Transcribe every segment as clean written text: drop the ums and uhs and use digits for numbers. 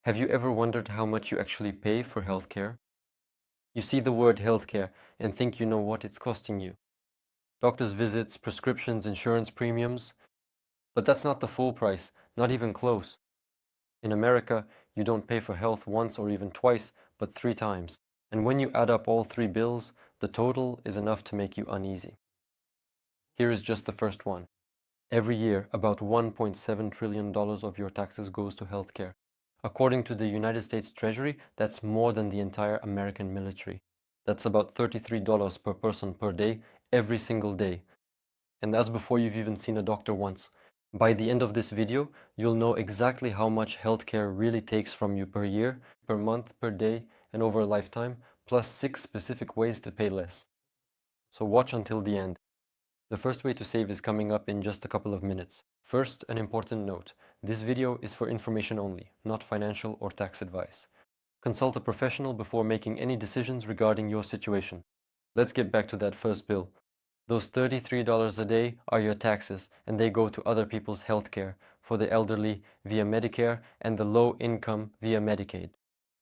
Have you ever wondered how much you actually pay for healthcare? You see the word healthcare and think you know what it's costing you. Doctor's visits, prescriptions, insurance premiums. But that's not the full price, not even close. In America, you don't pay for health once or even twice, but 3 times. And when you add up all 3 bills, the total is enough to make you uneasy. Here is just the first one. Every year, about $1.7 trillion of your taxes goes to healthcare. According to the United States Treasury, that's more than the entire American military. That's about $33 per person per day, every single day. And that's before you've even seen a doctor once. By the end of this video, you'll know exactly how much healthcare really takes from you per year, per month, per day, and over a lifetime, plus 6 specific ways to pay less. So watch until the end. The first way to save is coming up in just a couple of minutes. First, an important note. This video is for information only, not financial or tax advice. Consult a professional before making any decisions regarding your situation. Let's get back to that first bill. Those $33 a day are your taxes, and they go to other people's health care, for the elderly via Medicare and the low income via Medicaid.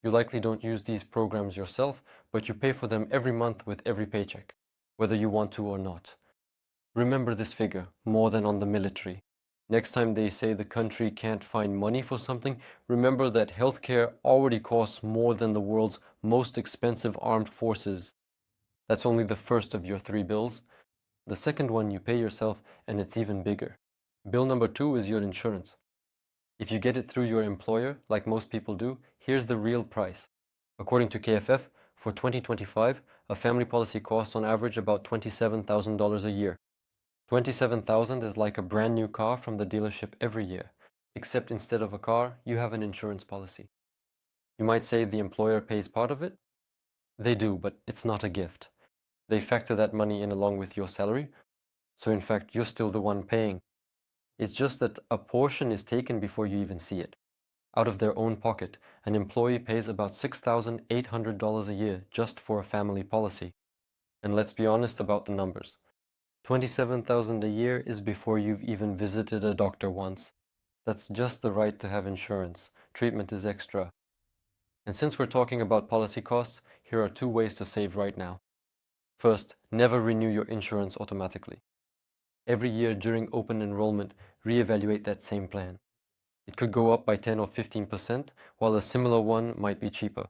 You likely don't use these programs yourself, but you pay for them every month with every paycheck, whether you want to or not. Remember this figure, more than on the military. Next time they say the country can't find money for something, remember that healthcare already costs more than the world's most expensive armed forces. That's only the first of your 3 bills. The second one you pay yourself, and it's even bigger. Bill number 2 is your insurance. If you get it through your employer, like most people do, here's the real price. According to KFF, for 2025, a family policy costs on average about $27,000 a year. $27,000 is like a brand new car from the dealership every year, except instead of a car, you have an insurance policy. You might say the employer pays part of it. They do, but it's not a gift. They factor that money in along with your salary, so in fact, you're still the one paying. It's just that a portion is taken before you even see it. Out of their own pocket, an employee pays about $6,800 a year just for a family policy. And let's be honest about the numbers. $27,000 a year is before you've even visited a doctor once. That's just the right to have insurance. Treatment is extra. And since we're talking about policy costs, here are 2 ways to save right now. First, never renew your insurance automatically. Every year during open enrollment, reevaluate that same plan. It could go up by 10 or 15%, while a similar one might be cheaper.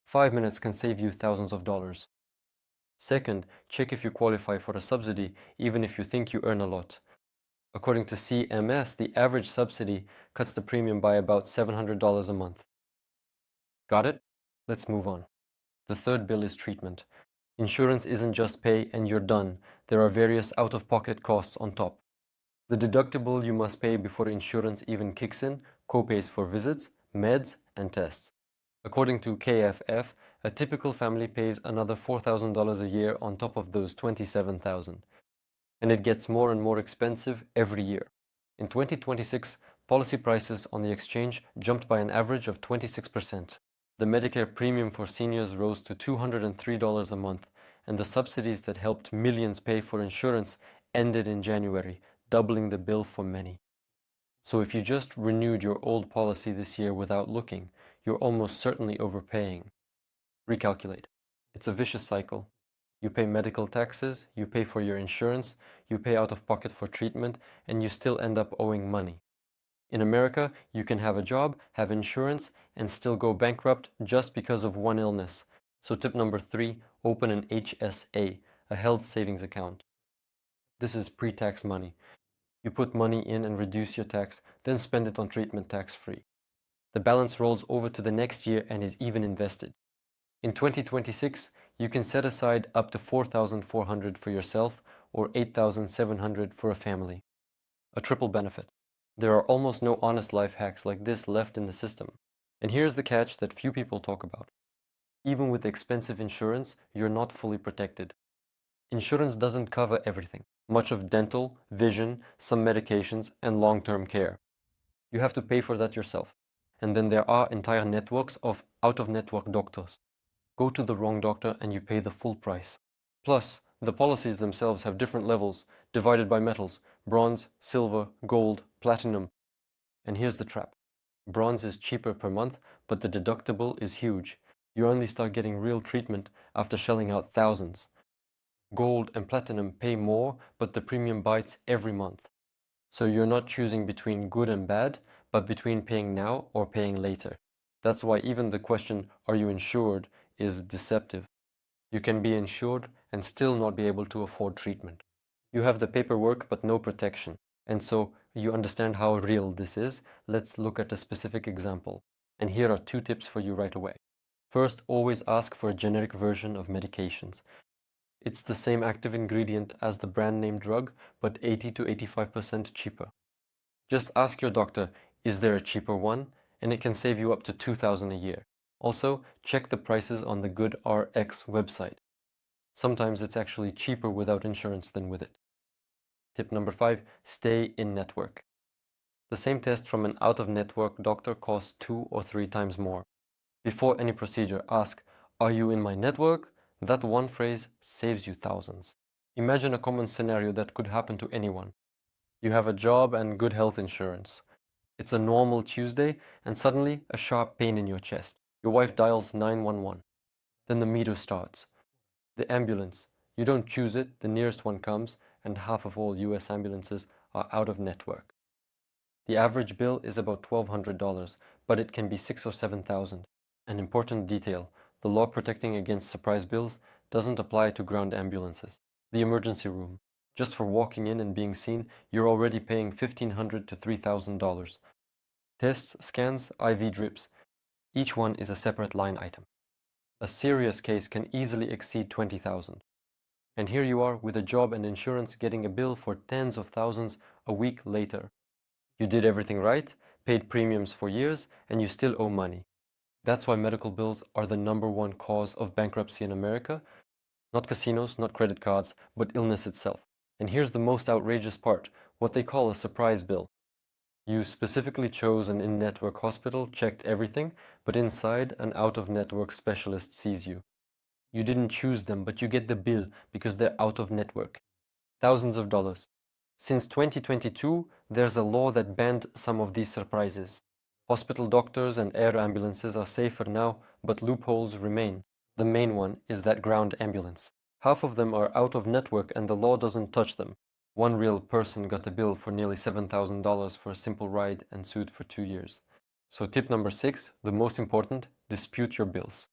5 minutes can save you thousands of dollars. Second, check if you qualify for a subsidy, even if you think you earn a lot. According to CMS, the average subsidy cuts the premium by about $700 a month. Got it? Let's move on. The third bill is treatment. Insurance isn't just pay and you're done. There are various out-of-pocket costs on top. The deductible you must pay before insurance even kicks in, co-pays for visits, meds, and tests. According to KFF, a typical family pays another $4,000 a year on top of those $27,000. And it gets more and more expensive every year. In 2026, policy prices on the exchange jumped by an average of 26%. The Medicare premium for seniors rose to $203 a month, and the subsidies that helped millions pay for insurance ended in January, doubling the bill for many. So if you just renewed your old policy this year without looking, you're almost certainly overpaying. Recalculate. It's a vicious cycle. You pay medical taxes, you pay for your insurance, you pay out of pocket for treatment, and you still end up owing money. In America, you can have a job, have insurance, and still go bankrupt just because of one illness. So tip number 3, open an HSA, a health savings account. This is pre-tax money. You put money in and reduce your tax, then spend it on treatment tax-free. The balance rolls over to the next year and is even invested. In 2026, you can set aside up to $4,400 for yourself or $8,700 for a family. A triple benefit. There are almost no honest life hacks like this left in the system. And here's the catch that few people talk about. Even with expensive insurance, you're not fully protected. Insurance doesn't cover everything. Much of dental, vision, some medications, and long-term care. You have to pay for that yourself. And then there are entire networks of out-of-network doctors. Go to the wrong doctor and you pay the full price. Plus, the policies themselves have different levels, divided by metals: bronze, silver, gold, platinum. And here's the trap. Bronze is cheaper per month, but the deductible is huge. You only start getting real treatment after shelling out thousands. Gold and platinum pay more, but the premium bites every month. So you're not choosing between good and bad, but between paying now or paying later. That's why even the question, are you insured, is deceptive. You can be insured and still not be able to afford treatment. You have the paperwork but no protection. And so you understand how real this is. Let's look at a specific example. And here are 2 tips for you right away. First, always ask for a generic version of medications. It's the same active ingredient as the brand name drug, but 80 to 85% cheaper. Just ask your doctor, is there a cheaper one? And it can save you up to $2,000 a year. Also, check the prices on the GoodRx website. Sometimes it's actually cheaper without insurance than with it. Tip number 5, stay in network. The same test from an out-of-network doctor costs 2 or 3 times more. Before any procedure, ask, are you in my network? That one phrase saves you thousands. Imagine a common scenario that could happen to anyone. You have a job and good health insurance. It's a normal Tuesday, and suddenly a sharp pain in your chest. Your wife dials 911. Then the meter starts. The ambulance. You don't choose it, the nearest one comes, and half of all US ambulances are out of network. The average bill is about $1,200, but it can be $6,000 or $7,000. An important detail, the law protecting against surprise bills doesn't apply to ground ambulances. The emergency room. Just for walking in and being seen, you're already paying $1,500 to $3,000. Tests, scans, IV drips. Each one is a separate line item. A serious case can easily exceed $20,000. And here you are with a job and insurance getting a bill for tens of thousands a week later. You did everything right, paid premiums for years, and you still owe money. That's why medical bills are the #1 cause of bankruptcy in America. Not casinos, not credit cards, but illness itself. And here's the most outrageous part, what they call a surprise bill. You specifically chose an in-network hospital, checked everything, but inside, an out-of-network specialist sees you. You didn't choose them, but you get the bill because they're out of network. Thousands of dollars. Since 2022, there's a law that banned some of these surprises. Hospital doctors and air ambulances are safer now, but loopholes remain. The main one is that ground ambulance. Half of them are out of network and the law doesn't touch them. One real person got a bill for nearly $7,000 for a simple ride and sued for 2 years. So tip number 6, the most important, dispute your bills.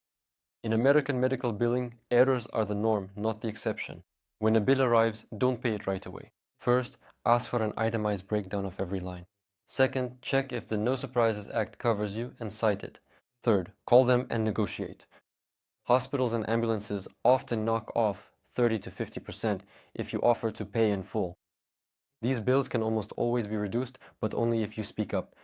In American medical billing, errors are the norm, not the exception. When a bill arrives, don't pay it right away. First, ask for an itemized breakdown of every line. Second, check if the No Surprises Act covers you and cite it. Third, call them and negotiate. Hospitals and ambulances often knock off 30 to 50% if you offer to pay in full. These bills can almost always be reduced, but only if you speak up.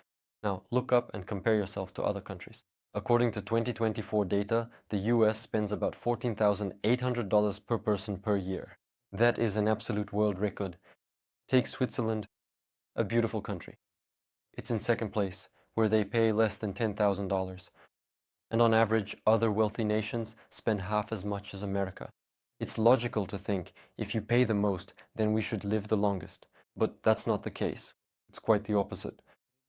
Now, look up and compare yourself to other countries. According to 2024 data, the US spends about $14,800 per person per year. That is an absolute world record. Take Switzerland, a beautiful country. It's in second place, where they pay less than $10,000. And on average, other wealthy nations spend half as much as America. It's logical to think, if you pay the most, then we should live the longest. But that's not the case. It's quite the opposite.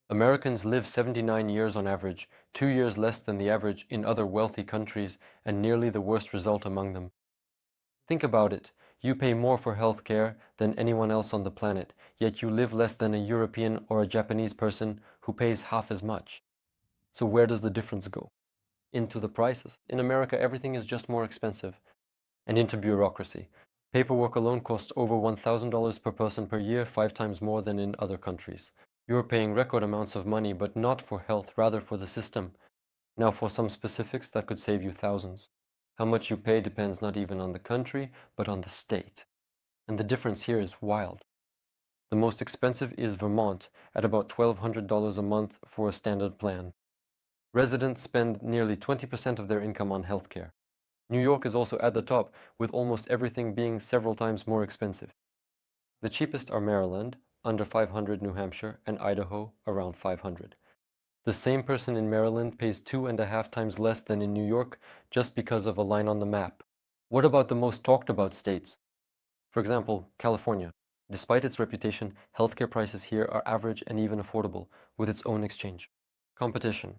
Americans live 79 years on average, 2 years less than the average in other wealthy countries, and nearly the worst result among them. Think about it. You pay more for health care than anyone else on the planet, yet you live less than a European or a Japanese person who pays half as much. So where does the difference go? Into the prices. In America, everything is just more expensive. And into bureaucracy. Paperwork alone costs over $1,000 per person per year, 5 times more than in other countries. You're paying record amounts of money, but not for health, rather for the system. Now for some specifics that could save you thousands. How much you pay depends not even on the country, but on the state. And the difference here is wild. The most expensive is Vermont, at about $1,200 a month for a standard plan. Residents spend nearly 20% of their income on healthcare. New York is also at the top, with almost everything being several times more expensive. The cheapest are Maryland, under $500, New Hampshire, and Idaho, around $500. The same person in Maryland pays 2.5 times less than in New York just because of a line on the map. What about the most talked about states? For example, California. Despite its reputation, healthcare prices here are average and even affordable, with its own exchange. Competition.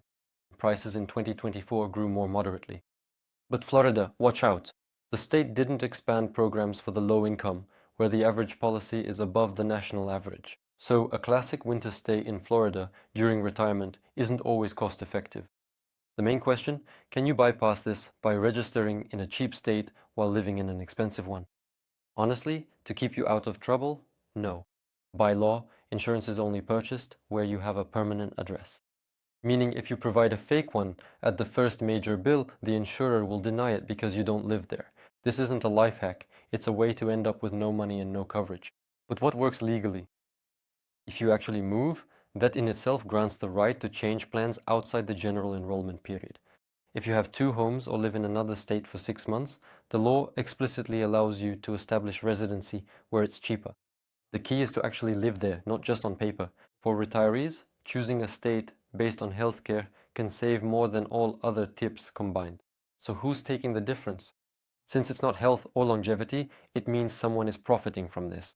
Prices in 2024 grew more moderately. But Florida, watch out. The state didn't expand programs for the low income, where the average policy is above the national average. So a classic winter stay in Florida during retirement isn't always cost effective. The main question, can you bypass this by registering in a cheap state while living in an expensive one? Honestly, to keep you out of trouble, no. By law, insurance is only purchased where you have a permanent address. Meaning if you provide a fake one at the first major bill, the insurer will deny it because you don't live there. This isn't a life hack, it's a way to end up with no money and no coverage. But what works legally? If you actually move, that in itself grants the right to change plans outside the general enrollment period. If you have two homes or live in another state for 6 months, the law explicitly allows you to establish residency where it's cheaper. The key is to actually live there, not just on paper. For retirees, choosing a state based on healthcare can save more than all other tips combined. So who's taking the difference? Since it's not health or longevity, it means someone is profiting from this.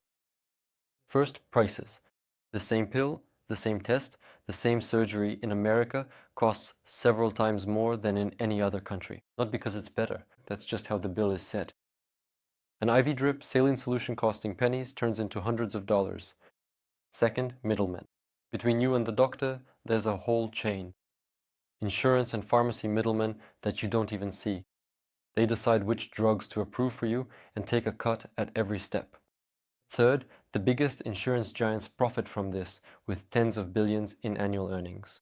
First, prices. The same pill, the same test, the same surgery in America costs several times more than in any other country. Not because it's better, that's just how the bill is set. An IV drip saline solution costing pennies turns into hundreds of dollars. Second, middlemen. Between you and the doctor, there's a whole chain. Insurance and pharmacy middlemen that you don't even see. They decide which drugs to approve for you and take a cut at every step. Third, the biggest insurance giants profit from this with tens of billions in annual earnings.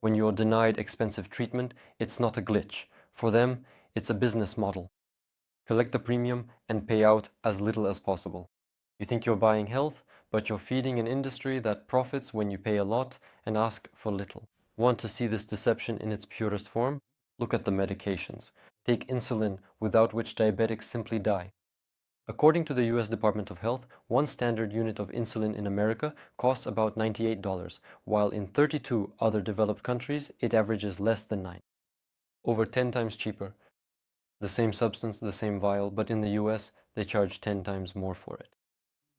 When you're denied expensive treatment, it's not a glitch. For them, it's a business model. Collect the premium and pay out as little as possible. You think you're buying health, but you're feeding an industry that profits when you pay a lot and ask for little. Want to see this deception in its purest form? Look at the medications. Take insulin, without which diabetics simply die. According to the US Department of Health, one standard unit of insulin in America costs about $98, while in 32 other developed countries it averages less than $9. Over 10 times cheaper. The same substance, the same vial, but in the US they charge 10 times more for it.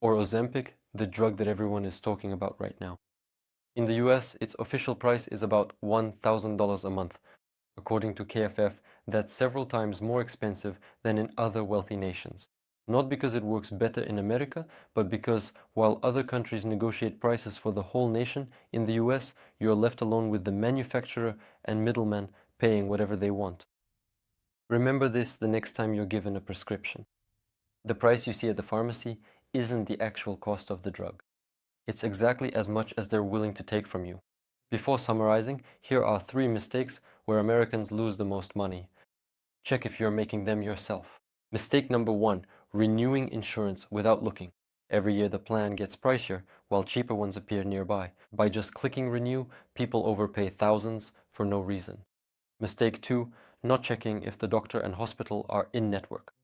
Or Ozempic, the drug that everyone is talking about right now. In the US, its official price is about $1,000 a month. According to KFF, that's several times more expensive than in other wealthy nations. Not because it works better in America, but because while other countries negotiate prices for the whole nation, in the US, you're left alone with the manufacturer and middleman paying whatever they want. Remember this the next time you're given a prescription. The price you see at the pharmacy isn't the actual cost of the drug. It's exactly as much as they're willing to take from you. Before summarizing, here are 3 mistakes where Americans lose the most money. Check if you're making them yourself. Mistake number 1, renewing insurance without looking. Every year the plan gets pricier, while cheaper ones appear nearby. By just clicking renew, people overpay thousands for no reason. Mistake 2, not checking if the doctor and hospital are in-network.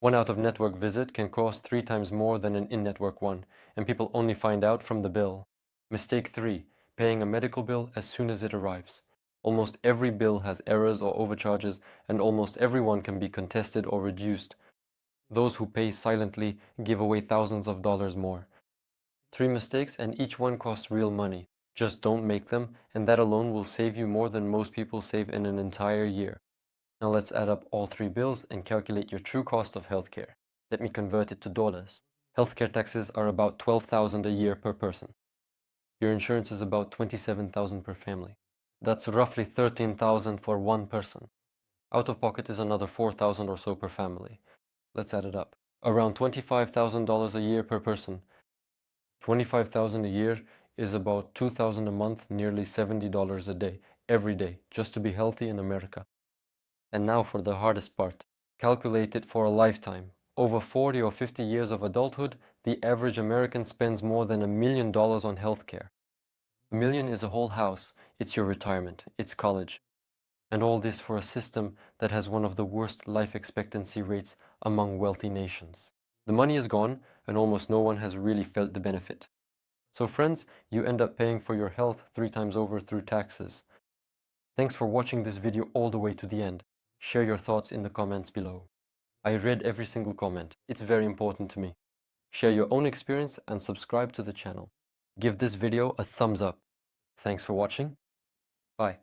One out-of-network visit can cost 3 times more than an in-network one, and people only find out from the bill. Mistake 3, paying a medical bill as soon as it arrives. Almost every bill has errors or overcharges, and almost everyone can be contested or reduced. Those who pay silently give away thousands of dollars more. 3 mistakes, and each one costs real money. Just don't make them, and that alone will save you more than most people save in an entire year. Now let's add up all 3 bills and calculate your true cost of healthcare. Let me convert it to dollars. Healthcare taxes are about $12,000 a year per person. Your insurance is about $27,000 per family. That's roughly $13,000 for one person. Out of pocket is another $4,000 or so per family. Let's add it up. Around $25,000 a year per person. $25,000 a year is about $2,000 a month, nearly $70 a day, every day, just to be healthy in America. And now for the hardest part. Calculate it for a lifetime. Over 40 or 50 years of adulthood, the average American spends more than $1 million on healthcare. $1 million is a whole house, it's your retirement, it's college. And all this for a system that has one of the worst life expectancy rates among wealthy nations. The money is gone, and almost no one has really felt the benefit. So friends, you end up paying for your health 3 times over through taxes. Thanks for watching this video all the way to the end. Share your thoughts in the comments below. I read every single comment. It's very important to me. Share your own experience and subscribe to the channel. Give this video a thumbs up. Thanks for watching. Bye.